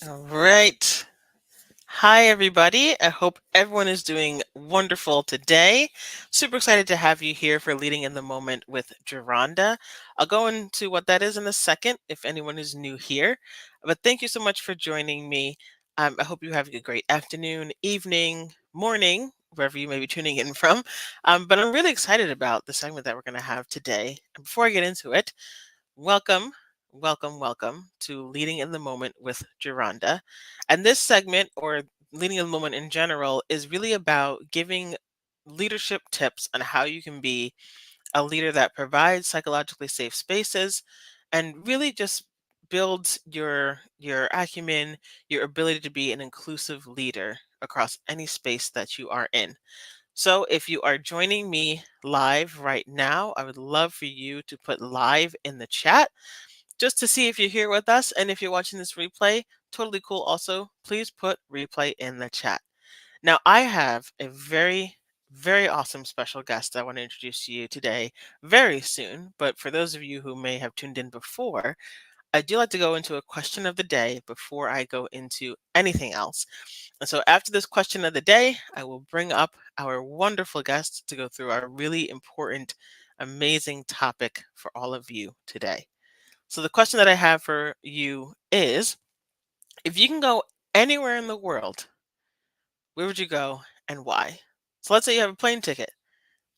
All right. Hi, everybody. I hope everyone is doing wonderful today. Super excited to have you here for Leading in the Moment with Geronda. I'll go into what that is in a second if anyone is new here. But thank you so much for joining me. I hope you have a great afternoon, evening, morning, wherever you may be tuning in from. But I'm really excited about the segment that we're going to have today. And before I get into it, welcome, welcome to Leading in the Moment with Geronda. And this segment, or Leading in the Moment in general, is really about giving leadership tips on how you can be a leader that provides psychologically safe spaces and really just builds your acumen, your ability to be an inclusive leader across any space that you are in. So if you are joining me live right now, I would love for you to put live in the chat just to see if you're here with us. And if you're watching this replay, totally cool. Also, please put replay in the chat. Now, I have a very awesome special guest I want to introduce to you today very soon. But for those of you who may have tuned in before, I do like to go into a question of the day before I go into anything else. And so after this question of the day, I will bring up our wonderful guest to go through our really important, amazing topic for all of you today. So the question that I have for you is, if you can go anywhere in the world, where would you go and why? So let's say you have a plane ticket,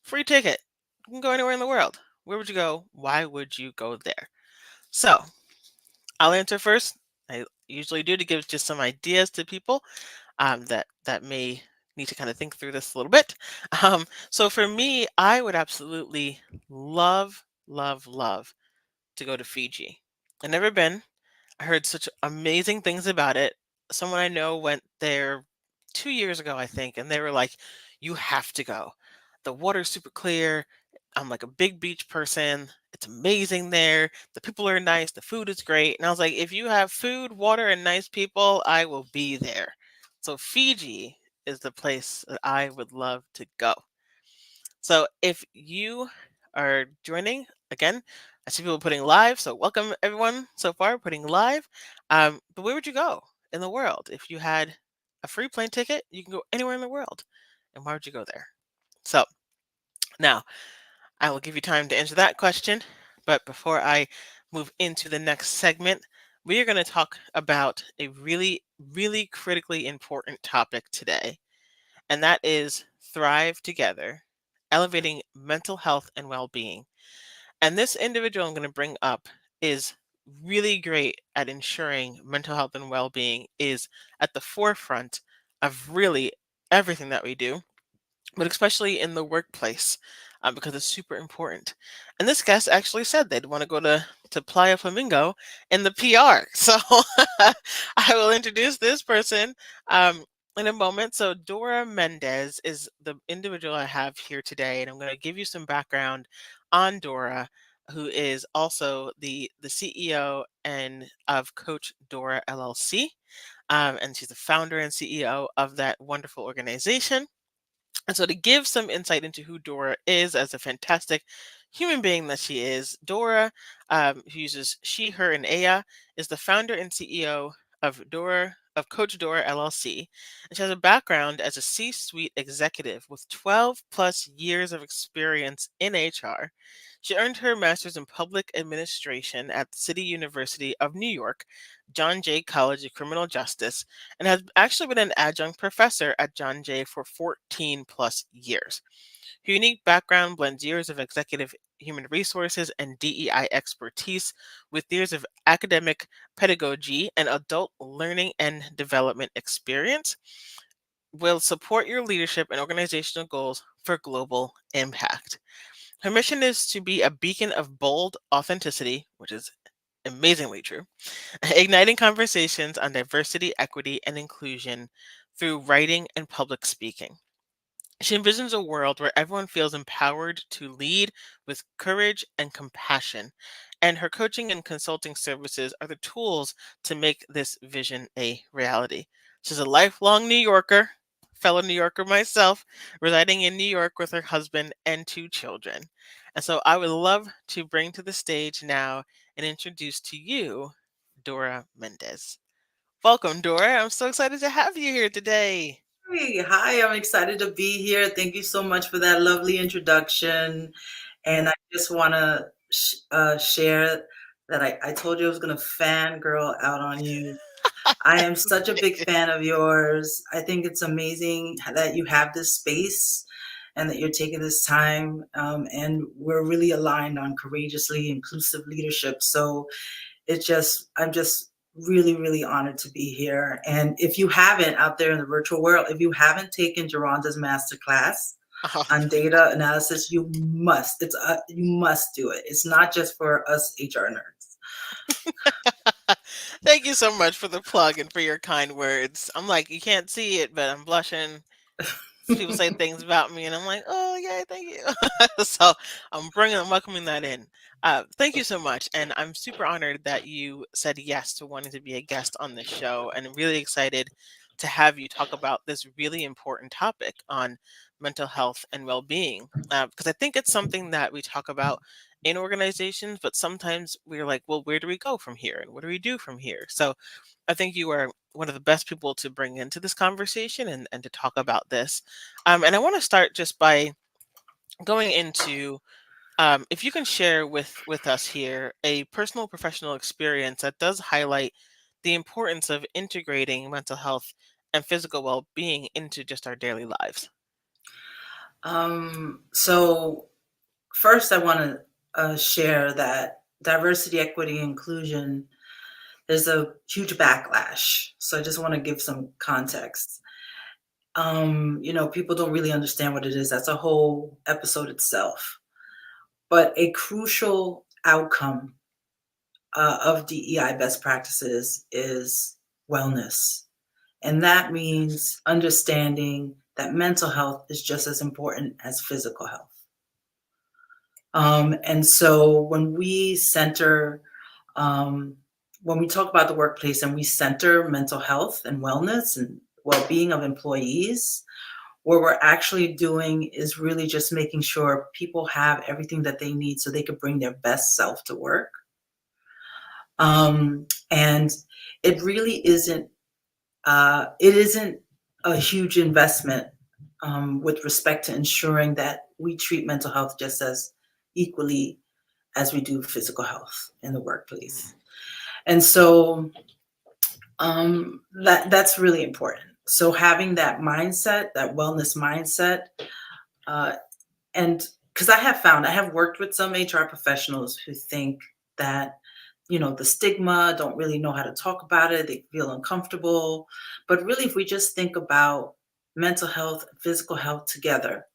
free ticket. You can go anywhere in the world. Where would you go? Why would you go there? So I'll answer first. I usually do to give just some ideas to people that may need to kind of think through this a little bit. So for me, I would absolutely love to go to Fiji. I've never been. I heard such amazing things about it. Someone I know went there 2 years ago, I think, and they were like, "You have to go. The water's super clear. I'm like a big beach person. It's amazing there. The people are nice. The food is great." And I was like, "If you have food, water, and nice people, I will be there." So Fiji is the place that I would love to go. So if you are joining, again, I see people putting live. So welcome everyone so far putting live. But where would you go in the world if you had a free plane ticket? You can go anywhere in the world. And why would you go there? So now I will give you time to answer that question. But before I move into the next segment, we are going to talk about a really critically important topic today, and that is Thrive Together, elevating mental health and well being. And this individual I'm going to bring up is really great at ensuring mental health and well being is at the forefront of really everything that we do, but especially in the workplace, because it's super important. And this guest actually said they'd want to go to Playa Flamingo in the PR. So I will introduce this person in a moment. So Dora Mendez is the individual I have here today, and I'm going to give you some background on Dora, who is also the CEO and of Coach Dora LLC. And she's the founder and CEO of that wonderful organization. And so, to give some insight into who Dora is as a fantastic human being that she is, Dora, who uses she, her, and Aya, is the founder and CEO of Coach Dora LLC, and she has a background as a C-suite executive with 12 plus years of experience in HR. She earned her master's in public administration at the City University of New York, John Jay College of Criminal Justice, and has actually been an adjunct professor at John Jay for 14 plus years. Her unique background blends years of executive human resources and DEI expertise with years of academic pedagogy and adult learning and development experience. Will support your leadership and organizational goals for global impact. Her mission is to be a beacon of bold authenticity, which is amazingly true, igniting conversations on diversity, equity, and inclusion through writing and public speaking. She envisions a world where everyone feels empowered to lead with courage and compassion, and her coaching and consulting services are the tools to make this vision a reality. She's a lifelong New Yorker, fellow New Yorker myself, residing in New York with her husband and two children. And so I would love to bring to the stage now and introduce to you Dora Mendez. Welcome, Dora. I'm so excited to have you here today. Hey, hi, I'm excited to be here. Thank you so much for that lovely introduction. And I just want to share that I told you I was going to fangirl out on you. I am such a big fan of yours. I think it's amazing that you have this space and that you're taking this time. And we're really aligned on courageously inclusive leadership. So I'm just really, really honored to be here. And if you haven't out there in the virtual world, if you haven't taken Geronda's masterclass Oh, on data analysis, you must. You must do it. It's not just for us HR nerds. thank you so much for the plug and for your kind words. I'm like, you can't see it, but I'm blushing. People say things about me, and I'm like, oh yeah, thank you. So I'm welcoming that in. Thank you so much, and I'm super honored that you said yes to wanting to be a guest on this show, and I'm really excited to have you talk about this really important topic on mental health and well-being, because I think it's something that we talk about in organizations, but sometimes we're like, well, where do we go from here, and what do we do from here? So I think you are one of the best people to bring into this conversation and to talk about this. And I want to start just by going into if you can share with us here a personal professional experience that does highlight the importance of integrating mental health and physical well-being into just our daily lives. So first, I want to share that diversity, equity, inclusion. There's a huge backlash. So I just want to give some context. People don't really understand what it is. That's a whole episode itself. But a crucial outcome of DEI best practices is wellness. And that means understanding that mental health is just as important as physical health. And so um, when we talk about the workplace and we center mental health and wellness and well being of employees, what we're actually doing is really just making sure people have everything that they need so they can bring their best self to work. And it really isn't a huge investment with respect to ensuring that we treat mental health just as equally as we do physical health in the workplace. And so that's really important. So having that mindset, that wellness mindset, uh, and because I have worked with some HR professionals who think that the stigma, don't really know how to talk about it, they feel uncomfortable. But really, if we just think about mental health and physical health together,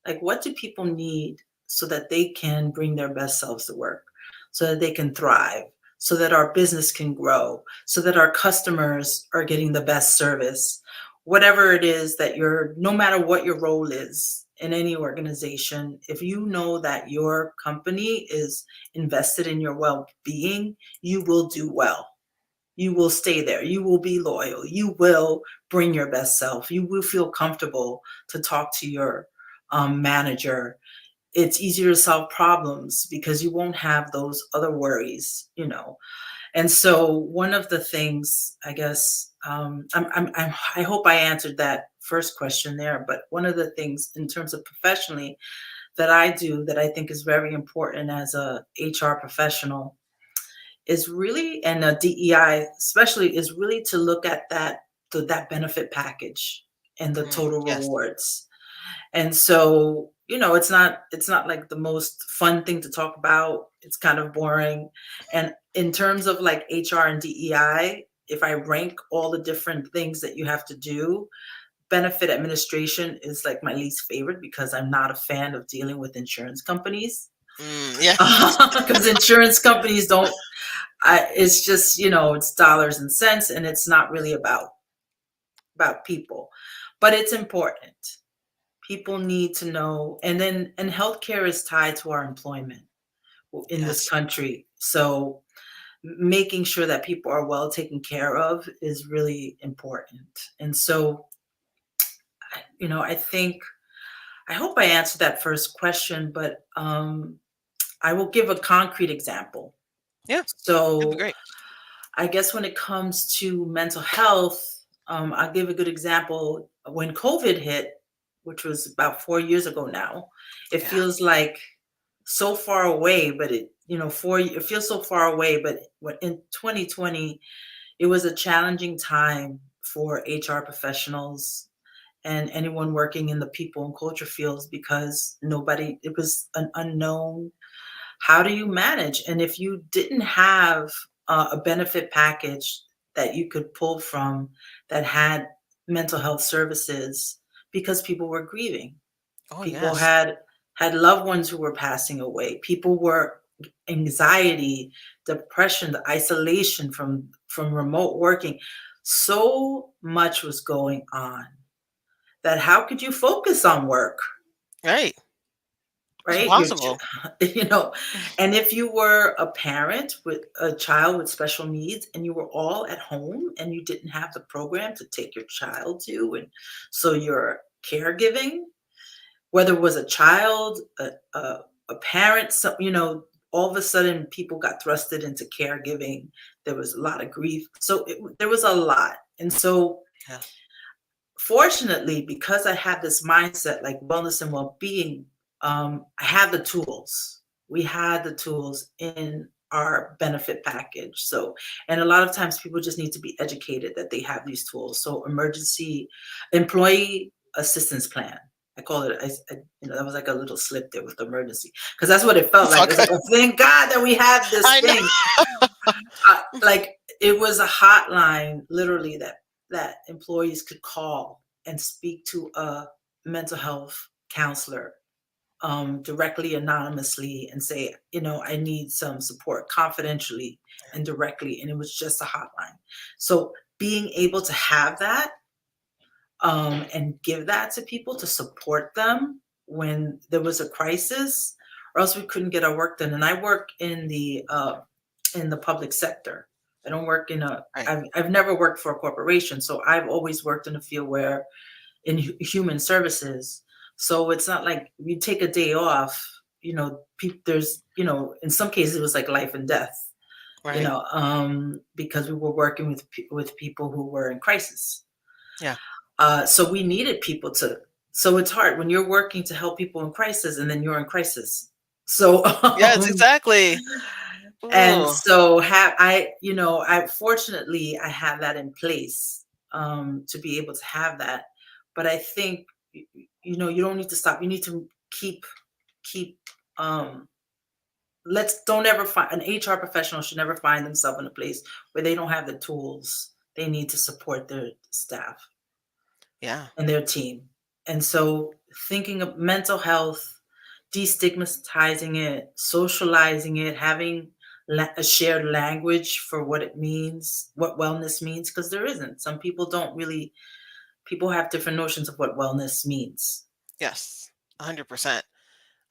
like what do people need so that they can bring their best selves to work, so that they can thrive, so that our business can grow, so that our customers are getting the best service, whatever it is that no matter what your role is in any organization, if you know that your company is invested in your well-being, you will do well. You will stay there. You will be loyal. You will bring your best self. You will feel comfortable to talk to your manager. It's easier to solve problems because you won't have those other worries. And so, one of the things, I guess, I hope I answered that first question there. But one of the things, in terms of professionally, that I do that I think is very important as a HR professional is really, and a DEI especially, is really to look at that benefit package and the total Yes. rewards. And so, it's not like the most fun thing to talk about. It's kind of boring. And in terms of like HR and DEI, if I rank all the different things that you have to do, benefit administration is like my least favorite because I'm not a fan of dealing with insurance companies. Yeah. Because insurance companies don't, it's just, it's dollars and cents, and it's not really about people. But it's important. People need to know. And healthcare is tied to our employment in this Yes. country. So making sure that people are well taken care of is really important. And so, I think, I hope I answered that first question, but I will give a concrete example. Yeah. That'd be So great. I guess when it comes to mental health, I'll give a good example. When COVID hit, which was about 4 years ago now, it Yeah. feels like so far away, but it feels so far away. But when in 2020, it was a challenging time for HR professionals and anyone working in the people and culture fields because it was an unknown. How do you manage? And if you didn't have a benefit package that you could pull from that had mental health services, because people were grieving, Oh, people yes. had loved ones who were passing away, people were anxiety, depression, the isolation from remote working. So much was going on that how could you focus on work? Right. It's Right? impossible. You know, and if you were a parent with a child with special needs and you were all at home and you didn't have the program to take your child to, and so you're caregiving, whether it was a child, a parent, so, all of a sudden people got thrusted into caregiving. There was a lot of grief. So there was a lot. And so Yeah. fortunately, because I had this mindset like wellness and well-being, I had the tools. We had the tools in our benefit package. So, and a lot of times people just need to be educated that they have these tools. So, emergency employee assistance plan. I call it. That was like a little slip there with emergency because that's what it felt It's like. all It was good. like, oh, thank God that we have this I know. thing. Like it was a hotline literally that employees could call and speak to a mental health counselor directly anonymously and say, I need some support confidentially and directly, and it was just a hotline. So being able to have that and give that to people to support them when there was a crisis, or else we couldn't get our work done. And I work in the public sector. I don't work in a. Right. I've never worked for a corporation, so I've always worked in a field where in human services. So it's not like you take a day off. There's in some cases it was like life and death. Right. Because we were working with people who were in crisis. Yeah. So we needed people to. So it's hard when you're working to help people in crisis and then you're in crisis. So Yes, exactly. and Ooh. so I fortunately I had that in place to be able to have that. But I think you don't need to stop. You need to keep um let's don't ever find an HR professional should never find themselves in a place where they don't have the tools they need to support their staff Yeah. and their team. And so thinking of mental health, destigmatizing it, socializing it, having a shared language for what it means, what wellness means, because there isn't. Some people don't really, people have different notions of what wellness means. Yes. 100%.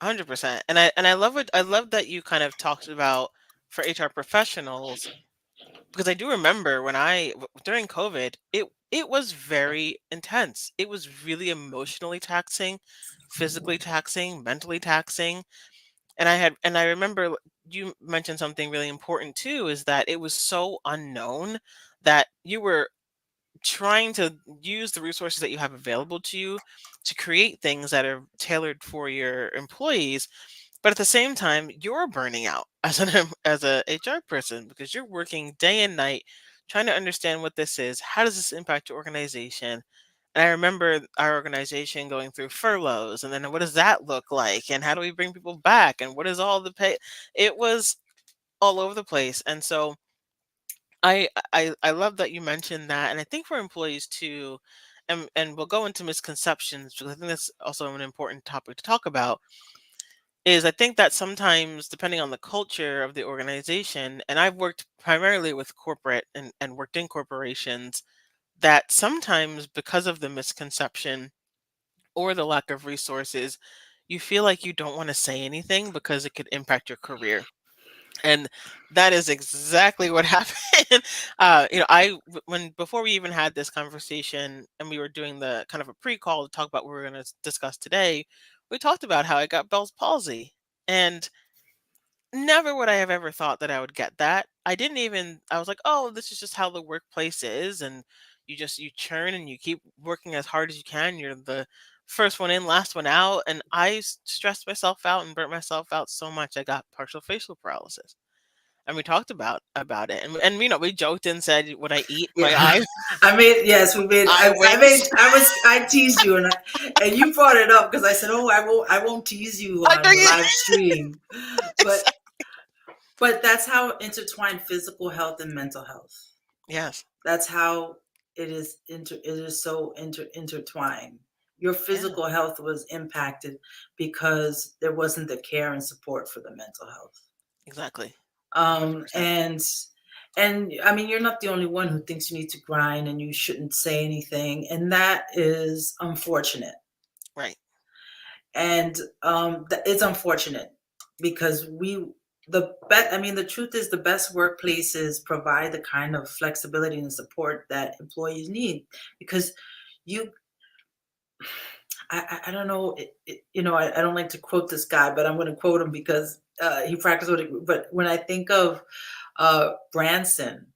100%. And I love that you kind of talked about for HR professionals because I do remember when during COVID, it was very intense. It was really emotionally taxing, physically taxing, mentally taxing. And I remember you mentioned something really important too, is that it was so unknown that you were trying to use the resources that you have available to you to create things that are tailored for your employees, but at the same time you're burning out as as a HR person because you're working day and night trying to understand what this is, how does this impact your organization. And I remember our organization going through furloughs, and then what does that look like, and how do we bring people back, and what is all the pay. It was all over the place. And so I love that you mentioned that, and I think for employees too, and we'll go into misconceptions because I think that's also an important topic to talk about. Is I think that sometimes, depending on the culture of the organization, and I've worked primarily with corporate and worked in corporations, that sometimes because of the misconception or the lack of resources, you feel like you don't want to say anything because it could impact your career. And that is exactly what happened. When before we even had this conversation and we were doing the kind of a pre-call to talk about what we're going to discuss today, we talked about how I got Bell's palsy. And never would I have ever thought that I would get that. I was like, "Oh, this is just how the workplace is, and you churn and you keep working as hard as you can. You're the first one in, last one out." And stressed myself out and burnt myself out so much I got partial facial paralysis. And we talked about it, and we joked and said, "Would I eat my Yeah. eye I made, yes, we made, eye wings?" I teased you, and you brought it up because I said, oh, I won't tease you I on know the you live stream. But, exactly. but that's how intertwined physical health and mental health. Yes. That's how it is so intertwined. Your Yeah, physical health was impacted because there wasn't the care and support for the mental health. exactly. Um, 100%. and and I mean, you're not the only one who thinks you need to grind and you shouldn't say anything, and that is unfortunate. Right. And it's unfortunate because I mean, the truth is the best workplaces provide the kind of flexibility and support that employees need because you I don't know, I don't like to quote this guy, but I'm going to quote him because he practiced what but when I think of Branson,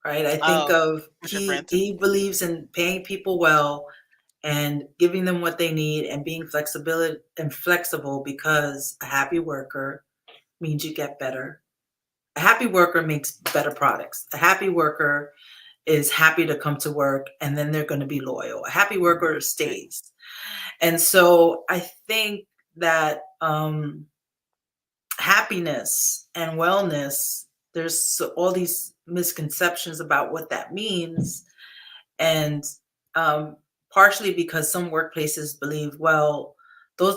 right? I think Oh, of Richard Branson. he believes in paying people well and giving them what they need and being flexible because a happy worker means you get better. A happy worker makes better products. A happy worker is happy to come to work and then they're going to be loyal. A happy worker Right. stays. And so I think that happiness and wellness, all these misconceptions about what that means. And um, partially because some workplaces believe, well,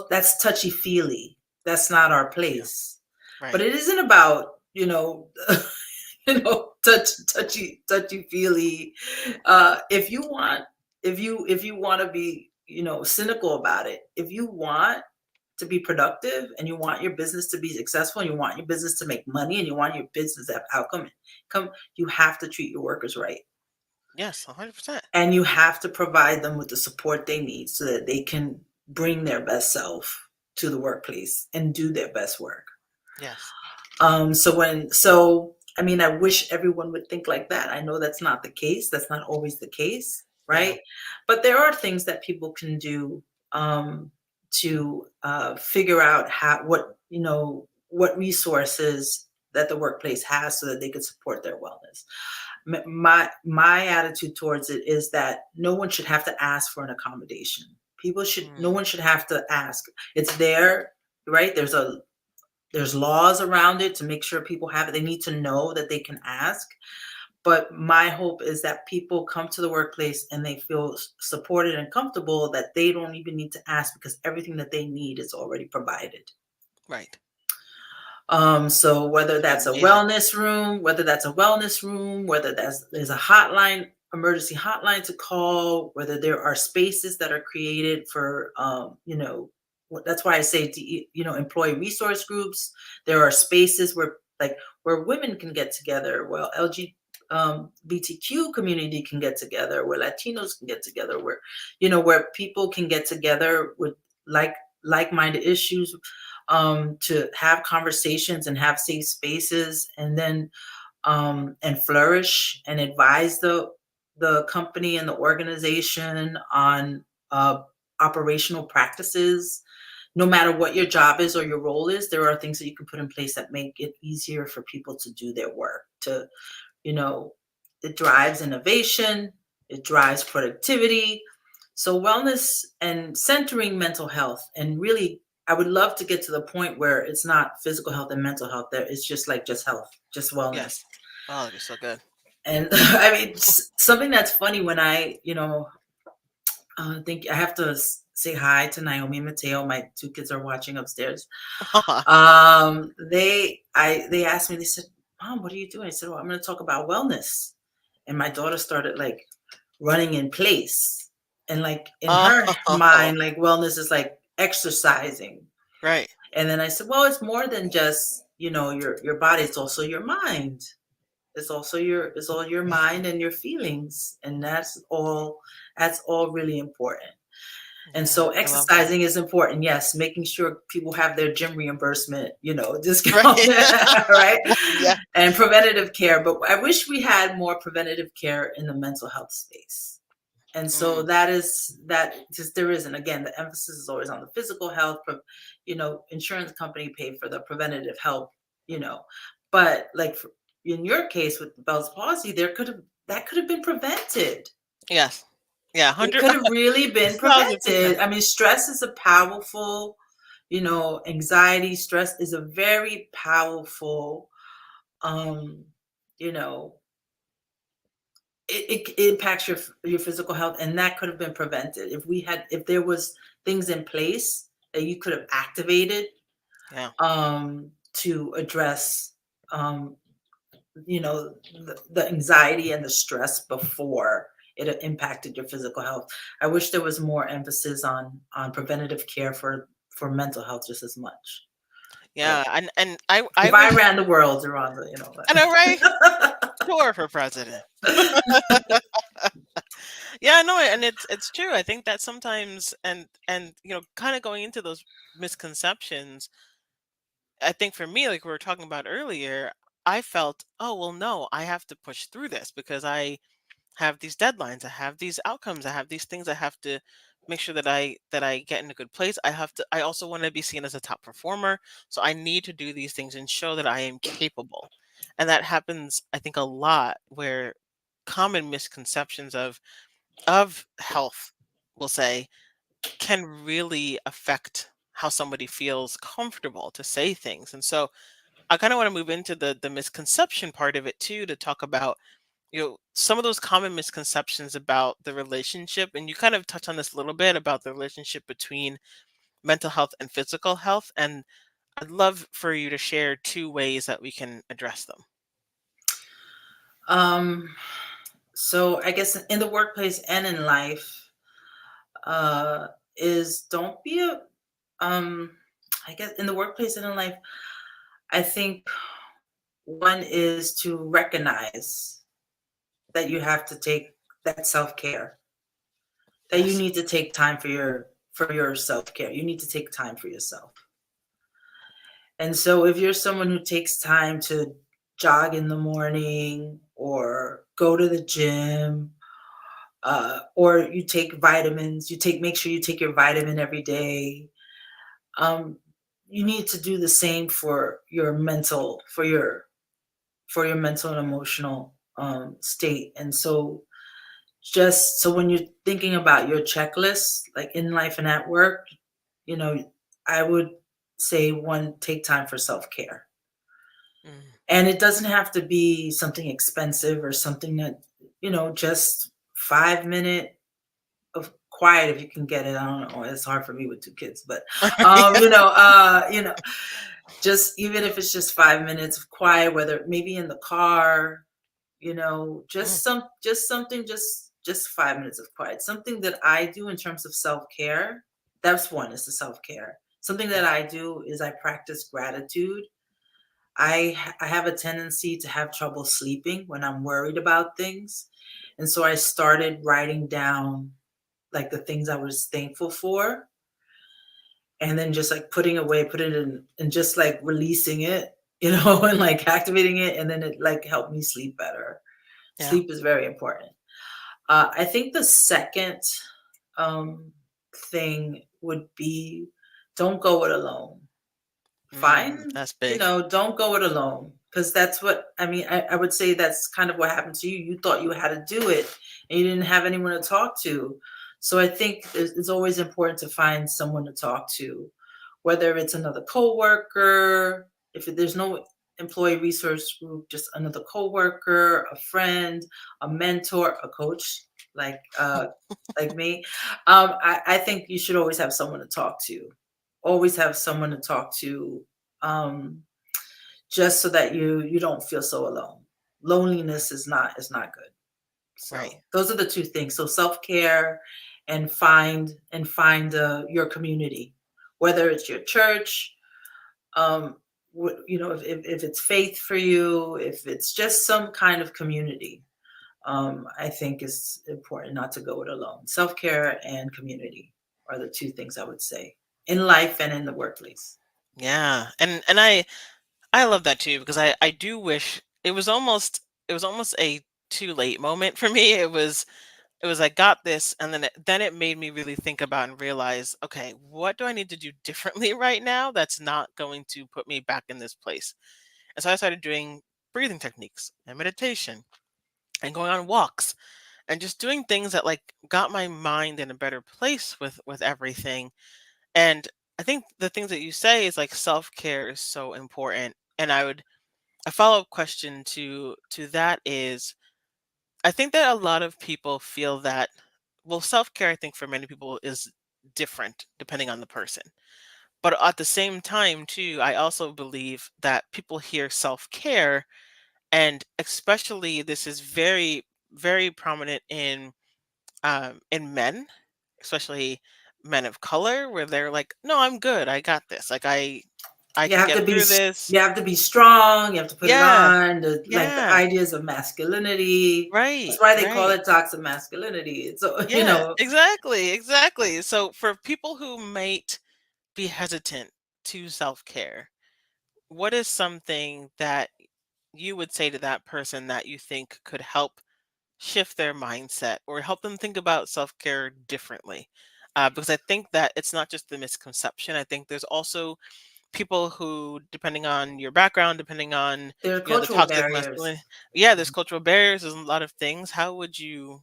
that's touchy feely. That's not our Yeah. place. But Right. it isn't about, touchy feely. If you want, if you want to be, cynical about it, if you want to be productive and you want your business to be successful and you want your business to make money and you want your business to have outcome, you have to treat your workers right. Yes, 100%. And you have to provide them with the support they need so that they can bring their best self to the workplace and do their best work. Yes. So I mean, I wish everyone would think like that. I know that's not the case. That's not always the case, Yeah. right? But there are things that people can do to figure out what resources that the workplace has so that they can support their wellness. My attitude towards it is that no one should have to ask for an accommodation. No Mm, one should have to ask. It's there, right? There's laws around it to make sure people have it. They need to know that they can ask. But my hope is that people come to the workplace and they feel supported and comfortable that they don't even need to ask because everything that they need is already provided. right. So whether That's that's a amazing. wellness room, whether there's a hotline, emergency hotline to call, whether there are spaces that are created for, that's why I say, employee resource groups. There are spaces where women can get together, well, BTQ community can get together, where Latinos can get together, where people can get together with like like-minded issues, to have conversations and have safe spaces, and then and flourish and advise the company and the organization on uh, operational practices. No matter what your job is or your role is, there are things that you can put in place that make it easier for people to do their work. You know, it drives innovation, it drives productivity. So wellness and centering mental health, and really, I would love to get to the point where it's not physical health and mental health. There, it's just health, just wellness. Yes. Oh, that'd be so good. And I mean, something that's funny when think I have to say hi to Naomi and Mateo. My two kids are watching upstairs. They asked me. They said, "Mom, what are you doing?" I said, "Well, I'm going to talk about wellness." And my daughter started like running in place, and like in her Oh, mind, like wellness is like exercising. right. And then I said, "Well, it's more than just your body. It's also your mind. It's all your mind and your feelings, and that's all really important." And Yeah, so I love that. exercising is important. Yes, making sure people have their gym reimbursement, discount, Right. right? Yeah. And preventative care. But I wish we had more preventative care in the mental health space. And so Mm, that just there isn't. Again, the emphasis is always on the physical health. Insurance company pay for the preventative help. You know, but like in your case with Bell's palsy, that could have been prevented. yes. Yeah, It 100 could have really been prevented. 1,000%. I mean, stress is a powerful, anxiety, stress is a very powerful, um, you know, it impacts your physical health, and that could have been prevented if there was things in place that you could have activated Yeah. to address um, the anxiety and the stress before it impacted your physical health. I wish there was more emphasis on preventative care for mental health just as much. But Yeah, and I if I wish ran the world, Rhonda, I know, right? but Sure, for president. Yeah, no, and it's true. I think that sometimes and kind of going into those misconceptions, I think for me, like we were talking about earlier, I felt, oh, well, no, I have to push through this because I have these deadlines, I have these outcomes, I have these things I have to make sure that I get in a good place. I also want to be seen as a top performer. So I need to do these things and show that I am capable. And that happens, I think, a lot where common misconceptions of health, we'll say, can really affect how somebody feels comfortable to say things. And so I kind of want to move into the misconception part of it too, to talk about some of those common misconceptions about the relationship. And you kind of touch on this a little bit about the relationship between mental health and physical health. And I'd love for you to share two ways that we can address them. um, so I guess in the workplace and in life, uh, is don't be a um, I guess in the workplace and in life, I think one is to recognize that you have to take that self-care, that you Yes. need to take time for your self-care. You need to take time for yourself. And so if you're someone who takes time to jog in the morning or go to the gym, or you take vitamins, make sure you take your vitamin every day. Um, you need to do the same for your mental and emotional state. And so just so when you're thinking about your checklist, like in life and at work, you know, I would say one, take time for self-care. Mm. And it doesn't have to be something expensive or something that, just 5 minute of quiet if you can get it. I don't know. It's hard for me with two kids, but um, you know, uh, you know, just even if it's just 5 minutes of quiet, whether maybe in the car, Mm. just something, just 5 minutes of quiet. Something that I do in terms of self-care. That's one, is the self-care. Something that Yeah. I do is I practice gratitude. I have a tendency to have trouble sleeping when I'm worried about things. And so I started writing down like the things I was thankful for, and then just like put it in and just like releasing it, and like activating it, and then it like helped me sleep better. Yeah. Sleep is very important. I think the second um, thing would be, don't go it alone. Find, That's big. don't go it alone, because that's what I mean. I would say that's kind of what happened to you. You thought you had to do it, and you didn't have anyone to talk to. So I think it's always important to find someone to talk to, whether it's another coworker, if there's no employee resource group, just another coworker, a friend, a mentor, a coach, like me. I think you should always have someone to talk to. Always have someone to talk to, um, just so that you don't feel so alone. Loneliness is not good. Right. So those are the two things. So self-care, and find your community, whether it's your church, if it's faith for you, if it's just some kind of community. I think it's important not to go it alone. Self-care and community. are the two things I would say in life and in the workplace. Yeah. And I love that too because I do wish it was almost a too late moment for me. It was I got this, and then it made me really think about and realize, okay, what do I need to do differently right now that's not going to put me back in this place? And so I started doing breathing techniques and meditation and going on walks and just doing things that like got my mind in a better place with everything. And I think the things that you say is like self-care is so important. And a follow-up question to that is I think that a lot of people feel that, well, self-care I think for many people is different depending on the person. But at the same time too, I also believe that people hear self-care, and especially this is very very prominent in men, especially men of color, where they're like, "No, I'm good. I got this. Like I You can have get to be through this." you have to be strong, you have to put it Yeah. on, the Yeah. ideas of masculinity. Right. That's why they call Right. it toxic masculinity. It's so Yeah, exactly. Exactly. So for people who might be hesitant to self-care, what is something that you would say to that person that you think could help shift their mindset or help them think about self-care differently? Because I think that it's not just the misconception. I think there's also people who, depending on your background, depending on, there are the cultural toxic barriers. masculinity. Yeah, there's cultural barriers, there's a lot of things. How would you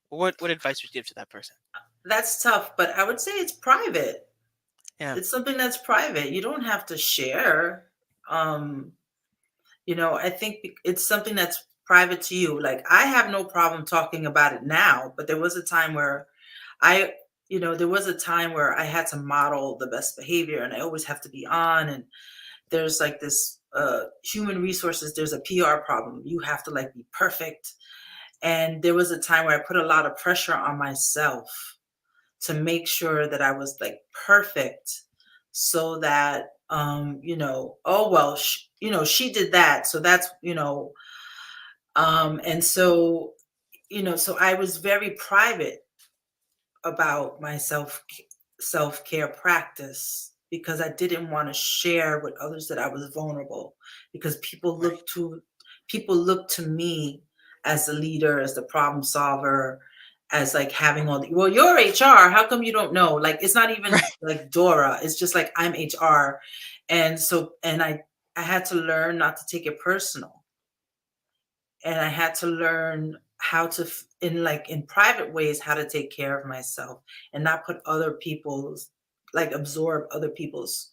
what advice would you give to that person? That's tough, but I would say it's private. Yeah. It's something that's private. You don't have to share. Um, I think it's something that's private to you. Like I have no problem talking about it now, but there was a time where I, there was a time where I had to model the best behavior and I always have to be on. And there's like this human resources, there's a PR problem. You have to like be perfect. And there was a time where I put a lot of pressure on myself to make sure that I was like perfect so that oh well she did that, so that's and so so I was very private about my self-care practice because I didn't want to share with others that I was vulnerable because Right. people look to me as the leader, as the problem solver, as like having all the well, you're HR, how come you don't know? Like it's not even Right. like Dora, it's just like I'm HR. And so and I had to learn not to take it personal, and I had to learn how to in like in private ways how to take care of myself and not put other people's like absorb other people's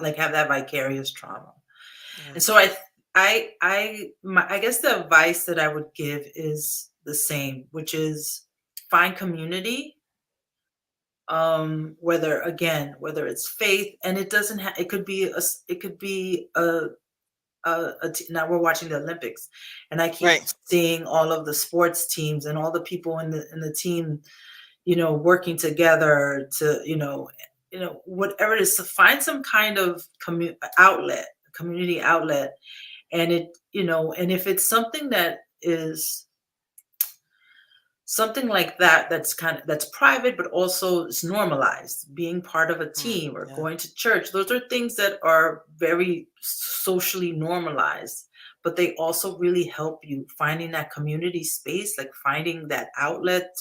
like have that vicarious trauma. Yeah. And so I guess the advice that I would give is the same, which is find community, whether it's faith, and it doesn't have it could be it could be now we're watching the Olympics, and I keep Right. seeing all of the sports teams and all the people in the team, working together to, whatever it is, to find some kind of community outlet, and and if it's something that is something like that that's private but also is normalized, being part of a Mm, team or yeah. going to church, those are things that are very socially normalized, but they also really help you finding that community space, like finding that outlet,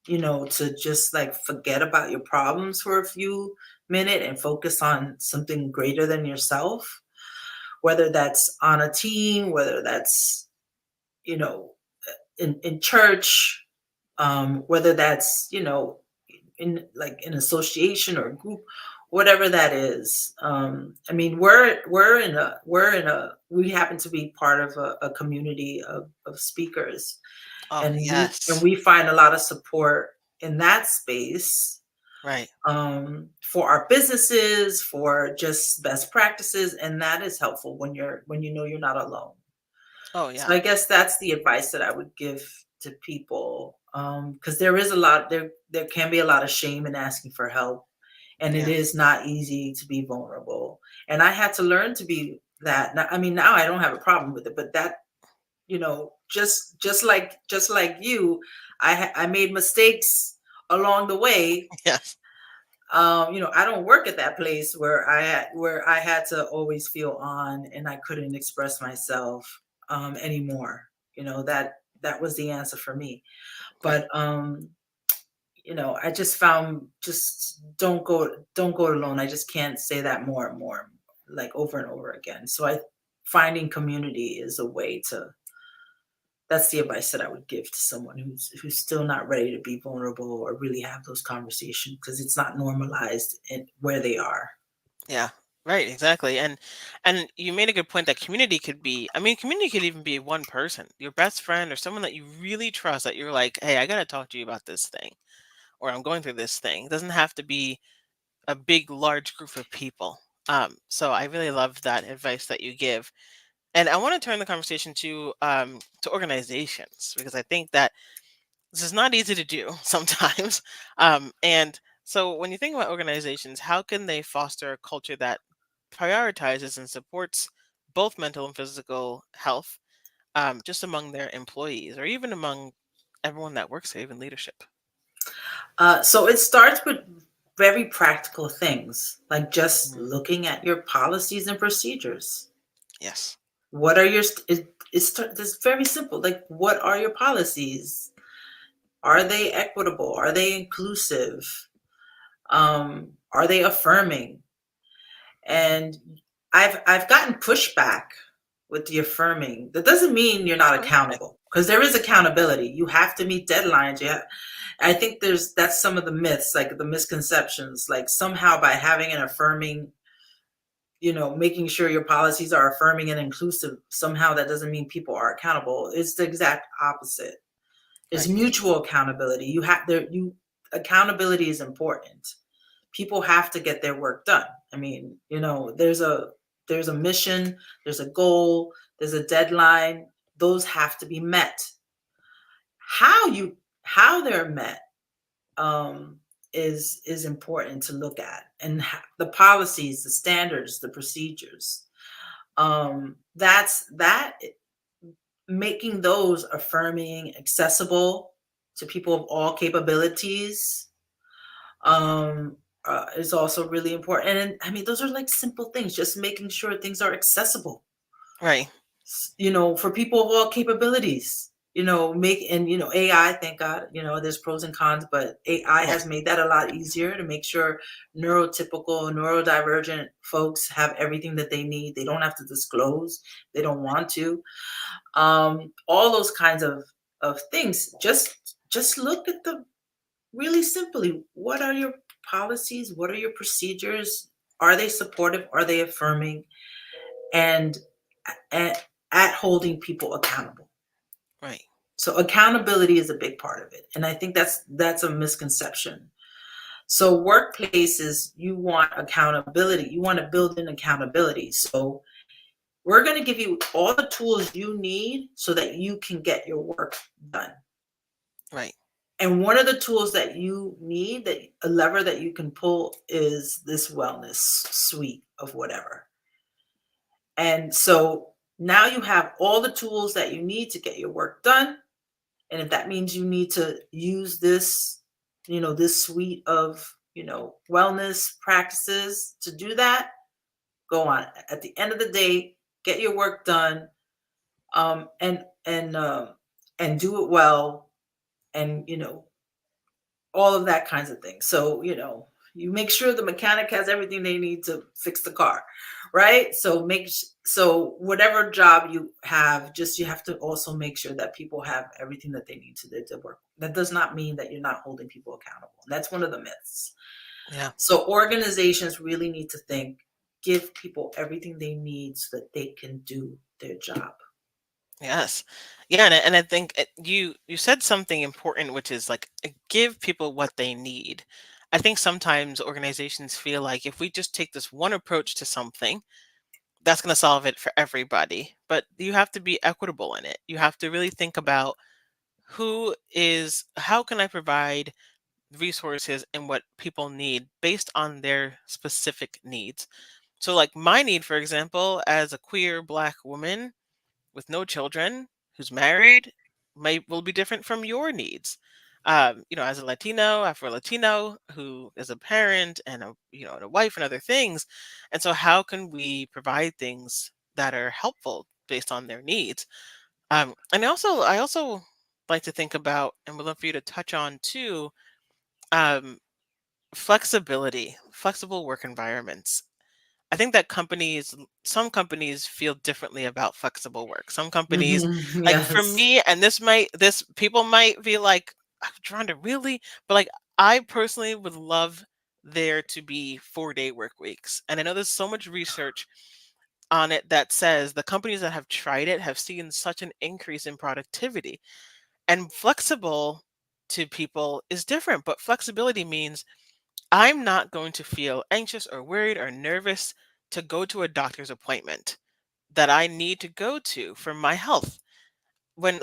to just like forget about your problems for a few minutes and focus on something greater than yourself, whether that's on a team, whether that's you know in church, whether that's in like an association or a group, whatever that is. I mean, we happen to be part of a community of speakers, Oh, and yes. we find a lot of support in that space, Right. for our businesses, for just best practices, and that is helpful when you know you're not alone. Oh, So yeah. I guess that's the advice that I would give to people, because there is a lot there can be a lot of shame in asking for help, and it Yeah. is not easy to be vulnerable. And I had to learn to be that. Now, I mean, now I don't have a problem with it, but that just like you, I made mistakes along the way, Yes. I don't work at that place where I had to always feel on and I couldn't express myself anymore. That was the answer for me. Right. But I just found, just don't go alone. I just can't say that more and more, like over and over again. So I finding community is a way to that's the advice that I would give to someone who's still not ready to be vulnerable or really have those conversations because it's not normalized in where they are. Yeah. Right, exactly. And you made a good point that community could be, I mean, community could even be one person, your best friend or someone that you really trust that you're like, "Hey, I got to talk to you about this thing," or "I'm going through this thing." It doesn't have to be a big large group of people. So I really love that advice that you give. And I want to turn the conversation to organizations because I think that this is not easy to do sometimes. And so when you think about organizations, how can they foster a culture that prioritizes and supports both mental and physical health, just among their employees or even among everyone that works there, even leadership? So it starts with very practical things, like just Mhm. looking at your policies and procedures. Yes. What are your it's very simple. Like, what are your policies? Are they equitable? Are they inclusive? Are they affirming? And I've gotten pushback with the affirming. That doesn't mean you're not Oh, really? accountable, because there is accountability. You have to meet deadlines. Yeah, I think that's some of the myths, like the misconceptions. Like somehow by having an affirming, making sure your policies are affirming and inclusive, somehow that doesn't mean people are accountable. It's the exact opposite. It's Right. mutual accountability. Accountability is important. People have to get their work done. I mean, there's a mission, there's a goal, there's a deadline. Those have to be met. How they're met um, is important to look at, and the policies, the standards, the procedures. That making those affirming, accessible to people of all capabilities is also really important. And I mean, those are like simple things, just making sure things are accessible, Right. for people of all capabilities. AI, thank God, there's pros and cons, but AI Right. has made that a lot easier to make sure neurotypical, neurodivergent folks have everything that they need. They don't have to disclose, they don't want to. All those kinds of things. Just look at the really simply, what are your policies? What are your procedures? Are they supportive? Are they affirming? And at holding people accountable. Right. So accountability is a big part of it. And I think that's a misconception. So workplaces, you want accountability. You want to build in accountability. So we're going to give you all the tools you need so that you can get your work done. Right. And one of the tools that you need, that a lever that you can pull, is this wellness suite of whatever. And so now you have all the tools that you need to get your work done. And if that means you need to use this suite of, wellness practices to do that, go on. At the end of the day, get your work done, and do it well, and all of that kinds of things. So, you make sure the mechanic has everything they need to fix the car, right? So whatever job you have, just you have to also make sure that people have everything that they need to work. That does not mean that you're not holding people accountable. That's one of the myths. Yeah. So organizations really need to think, give people everything they need so that they can do their job. Yes. Yeah, and I think you said something important, which is like give people what they need. I think sometimes organizations feel like if we just take this one approach to something, that's going to solve it for everybody. But you have to be equitable in it. You have to really think about how can I provide resources and what people need based on their specific needs. So like my need, for example, as a queer black woman with no children who's married will be different from your needs. As a Latino, Afro Latino, who is a parent and and a wife and other things. And so how can we provide things that are helpful based on their needs? And I also like to think about, and would love for you to touch on too, um, flexibility, flexible work environments. I think that some companies feel differently about flexible work. Some companies, Mhm, like for yes. me, and this people might be like, "Trying to really," but like I personally would love there to be 4-day work weeks. And I know there's so much research on it that says the companies that have tried it have seen such an increase in productivity. And flexible to people is different, but flexibility means I'm not going to feel anxious or worried or nervous to go to a doctor's appointment that I need to go to for my health. When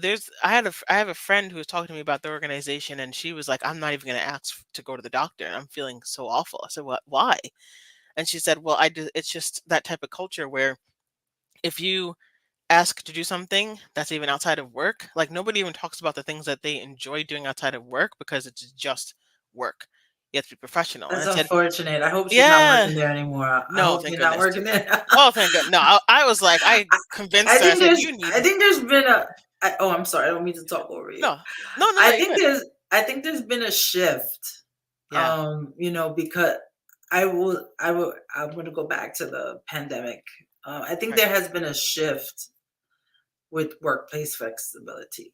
there's I have a friend who was talking to me about the organization, and she was like, "I'm not even going to ask to go to the doctor, and I'm feeling so awful." I said, "What? Why?" And she said, "Well, it's just that type of culture where if you ask to do something that's even outside of work, like nobody even talks about the things that they enjoy doing outside of work because it's just work. You have to be professional." And That's I said, unfortunate. I hope she's not "Yeah, working there anymore. I no, hope thank you're not goodness." working there. Oh, thank God. No, I was like, I I convinced her. I think said, there's "You I need think there's been a oh, I'm sorry, I don't mean to talk over you. no, no, no, no. You're good." I think there's been a shift. Yeah, Because I'm gonna go back to the pandemic. I think right. there has been a shift with workplace flexibility.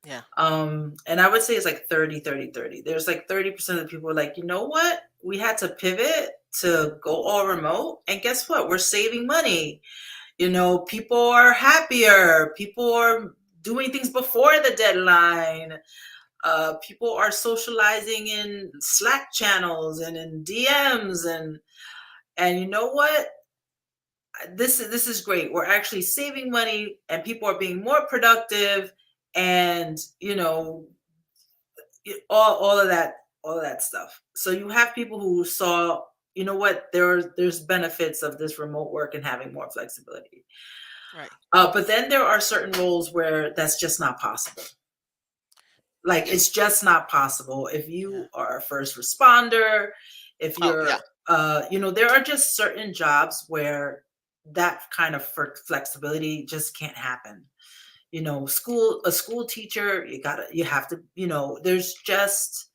Yeah, And I would say it's like 30, 30, 30. There's like 30% of the people are like, you know what? We had to pivot to go all remote. And guess what? We're saving money. People are happier. People are doing things before the deadline. People are socializing in Slack channels and in DMs, and you know what? This is great. We're actually saving money, and people are being more productive, and all of that stuff. So you have people who saw, you know what, there's benefits of this remote work and having more flexibility. right, But then there are certain roles where that's just not possible. Like, right. it's just not possible. If Yeah. you are a first responder, if Oh, yeah, there are just certain jobs where that kind of flexibility just can't happen. A school teacher, you have to, there's just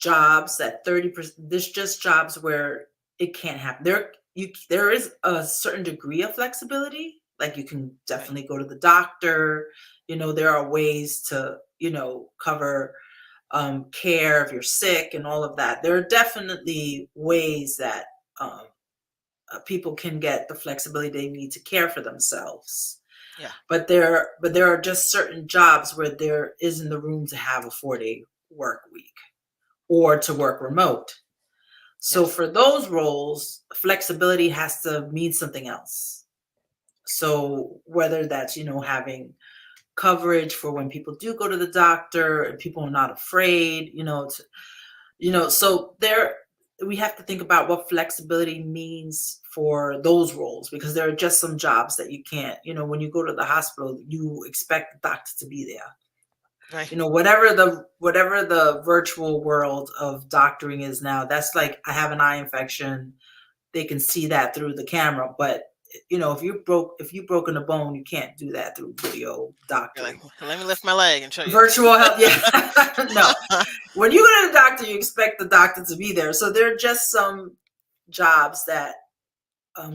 jobs that 30%, there's just jobs where it can't happen. There is a certain degree of flexibility. Like, you can right, definitely go to the doctor. There are ways to, cover care if you're sick and all of that. There are definitely ways that people can get the flexibility they need to care for themselves. yeah, But there are just certain jobs where there isn't the room to have a 4-day work week or to work remote. So yes, for those roles, flexibility has to mean something else. So whether that's, having coverage for when people do go to the doctor and people are not afraid, so there we have to think about what flexibility means for those roles, because there are just some jobs that you can't, when you go to the hospital, you expect the doctor to be there. right. Whatever the virtual world of doctoring is now, that's like, I have an eye infection, they can see that through the camera. But if you've broken a bone, you can't do that through video You're like, doctoring. "Let me lift my leg and show you." Virtual health, yeah. No, when you go to the doctor, you expect the doctor to be there. So there are just some jobs that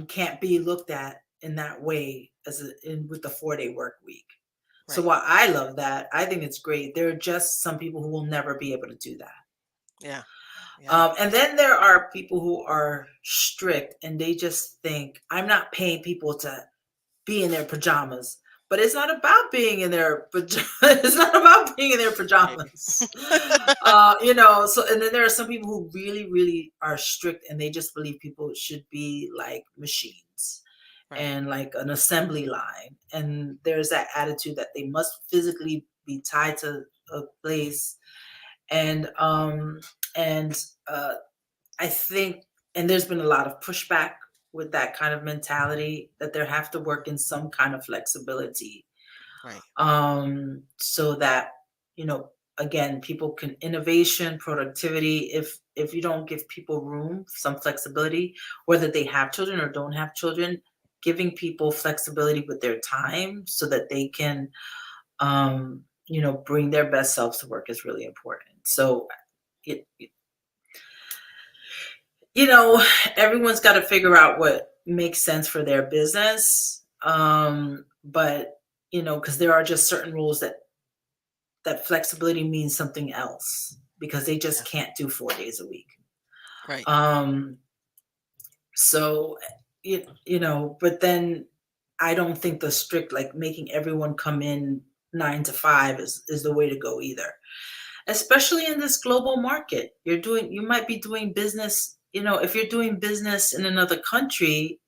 can't be looked at in that way, with the 4-day work week. So Right. while I love that, I think it's great. There are just some people who will never be able to do that. Yeah, yeah, And then there are people who are strict, and they just think, I'm not paying people to be in their pajamas. But it's not about being in their it's not about being in their right, pajamas. So, and then there are some people who really, really are strict, and they just believe people should be like machines right, and like an assembly line. And there's that attitude that they must physically be tied to a place. And and I think, and there's been a lot of pushback with that kind of mentality, that there have to work in some kind of flexibility, right. so that, you know again, people can innovation, productivity, if you don't give people room, some flexibility, whether they have children or don't have children, giving people flexibility with their time so that they can bring their best selves to work is really important. So it you know, everyone's got to figure out what makes sense for their business. But because there are just certain rules that flexibility means something else because they just Yeah. can't do 4 days a week. Right. Um, so but then I don't think the strict like making everyone come in 9 to 5 is the way to go either, especially in this global market. You might be doing business, if you're doing business in another country,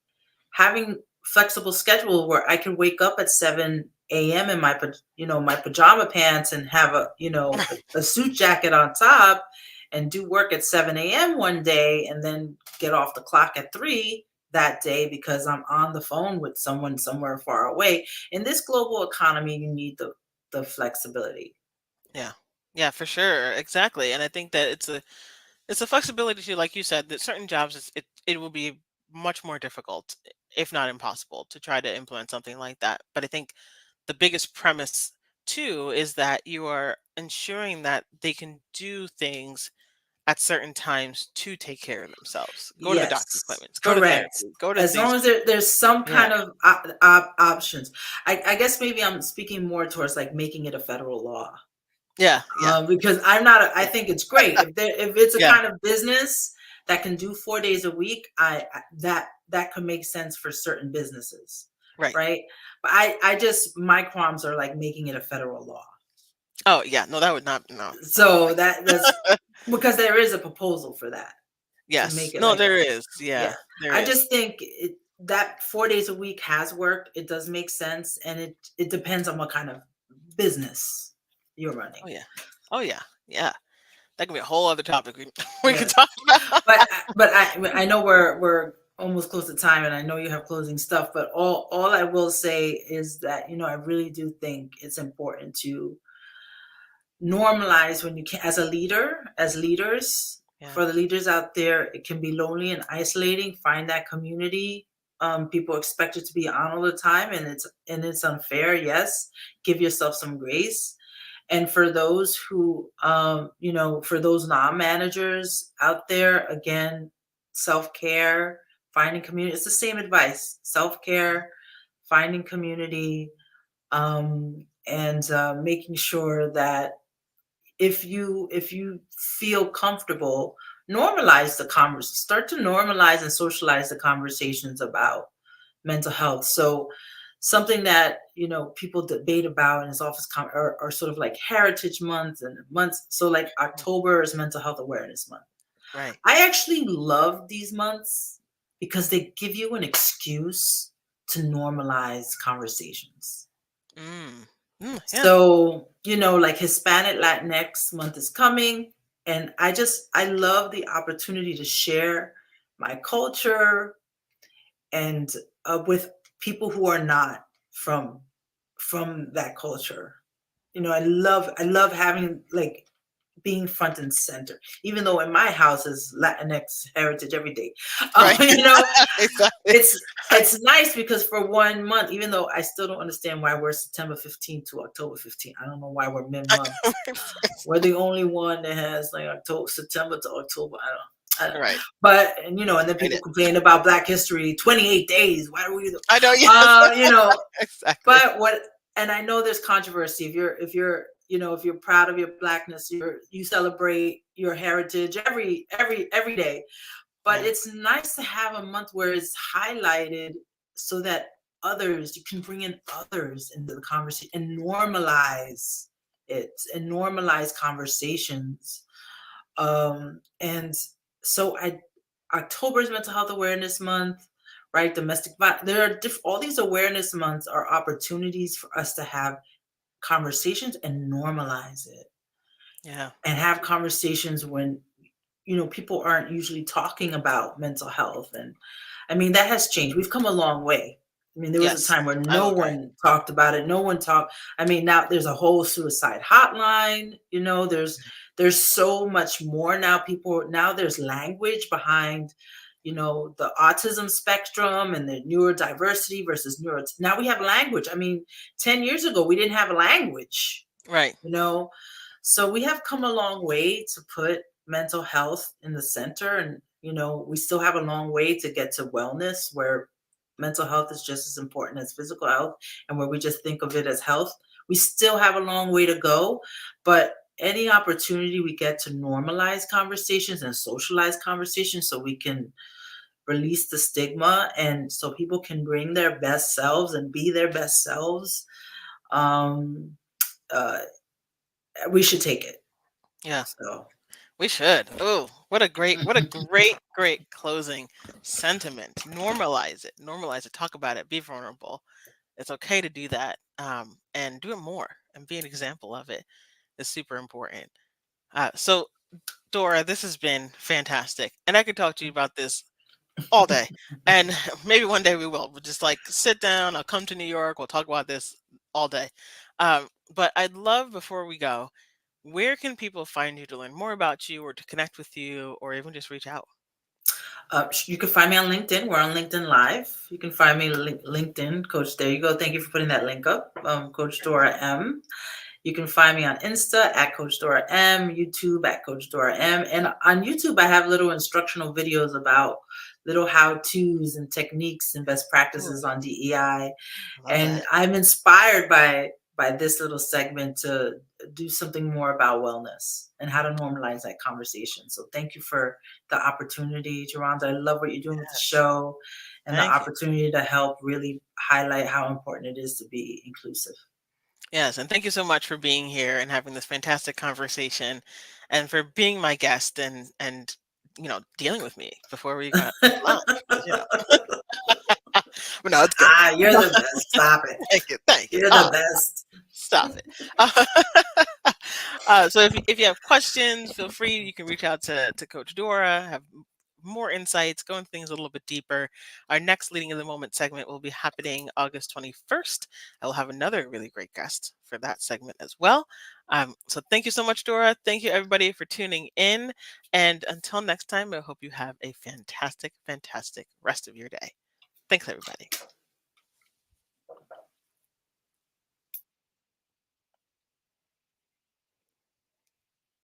having flexible schedule where I can wake up at 7 a.m. in my pajama pants and have a suit jacket on top and do work at 7 a.m. one day and then get off the clock at 3 that day because I'm on the phone with someone somewhere far away. In this global economy, you need the flexibility. Yeah. Yeah, for sure. Exactly. And I think that it's a flexibility to, like you said, that certain jobs it will be much more difficult, if not impossible, to try to implement something like that. But I think the biggest premise too is that you are ensuring that they can do things at certain times to take care of themselves. Go to the doctor's Yes, appointments, go to correct. therapy, go to As long these. as there's some Yeah. kind of options. I guess maybe I'm speaking more towards like making it a federal law. Yeah. Yeah. Because I think it's great if it's a Yeah. kind of business that can do 4 days a week. That could make sense for certain businesses, Right. right? But I just my qualms are like making it a federal law. Oh yeah. No, that would not. No, I don't So that's think. because there is a proposal for that to Yes. make it No, like there is. yeah. Yeah, there I is. just think that 4 days a week has worked. It does make sense, and it depends on what kind of business you're running. Oh yeah. Oh yeah. Yeah. That could be a whole other topic we could Yes. talk about. But I know we're almost close to time, and I know you have closing stuff. But all I will say is that I really do think it's important to normalize when you can, as a leader, as leaders, Yeah. for the leaders out there, it can be lonely and isolating. Find that community. People expect you to be on all the time, and it's unfair. Yes, give yourself some grace. And for those who, for those non-managers out there, again, self-care, finding community. It's the same advice: self-care, finding community, and making sure that if you feel comfortable, normalize the conversation. Start to normalize and socialize the conversations about mental health. So something that people debate about in his office are sort of like Heritage Month and months. So like Mm. October is Mental Health Awareness Month. Right. I actually love these months because they give you an excuse to normalize conversations. Mm. Yeah. So, like Hispanic Latinx month is coming. And I love the opportunity to share my culture and with people who are not from that culture. I love having like being front and center, even though in my house is Latinx heritage every day. Right. You know, Exactly. it's nice because for 1 month, even though I still don't understand why we're September 15th to October 15th. I don't know why we're mid month. We're the only one that has like October, September to October. I don't. Right. But and then Right. people complain about Black History, 28 days. Why do we do? I know. Yes. You know, Exactly. but and I know there's controversy. If you're proud of your Blackness, you celebrate your heritage every day. But Yeah. it's nice to have a month where it's highlighted so that you can bring in others into the conversation and normalize it and normalize conversations. And so October is Mental Health Awareness Month, right? Domestic violence. There are all these awareness months are opportunities for us to have conversations and normalize it Yeah. and have conversations when people aren't usually talking about mental health. And I mean that has changed. We've come a long way. I mean, there was a Yes, time where I will no agree. one talked about it. No one talked. I mean, now there's a whole suicide hotline. There's so much more now. People now there's language behind, the autism spectrum and the neurodiversity versus neuro. Now we have language. I mean, 10 years ago we didn't have a language. Right. You know, so we have come a long way to put mental health in the center, and we still have a long way to get to wellness where mental health is just as important as physical health, and where we just think of it as health. We still have a long way to go, but any opportunity we get to normalize conversations and socialize conversations so we can release the stigma and so people can bring their best selves and be their best selves, um, uh, we should take it. Yeah, So we should. Oh, what a great closing sentiment. Normalize it. Normalize it. Talk about it. Be vulnerable. It's okay to do that, and do it more and be an example of it is super important. So, Dora, this has been fantastic, and I could talk to you about this all day, and maybe one day we will. We'll just like sit down. I'll come to New York. We'll talk about this all day. But I'd love before we go, where can people find you to learn more about you, or to connect with you, or even just reach out? you can find me on LinkedIn. We're on LinkedIn Live. You can find me LinkedIn, Coach. There you go. Thank you for putting that link up, Coach Dora M. You can find me on Insta at Coach Dora M, YouTube at Coach Dora M. And on YouTube, I have little instructional videos about little how-tos and techniques and best Ooh, practices on DEI. I love And that. I'm inspired by this little segment to do something more about wellness and how to normalize that conversation. So thank you for the opportunity, Geronda. I love what you're doing with the Yes, show and the thank you. opportunity to help really highlight how important it is to be inclusive. Yes, and thank you so much for being here and having this fantastic conversation, and for being my guest, and dealing with me before we got lunch. 'Cause, but no, it's good. You're the best. Stop it. Thank you, thank you. You're the best. Stop it. So if you have questions, feel free. You can reach out to Coach Dora, have more insights, go into things a little bit deeper. Our next Leading in the Moment segment will be happening August 21st. I will have another really great guest for that segment as well. So thank you so much, Dora. Thank you, everybody, for tuning in. And until next time, I hope you have a fantastic, fantastic rest of your day. Thanks, everybody.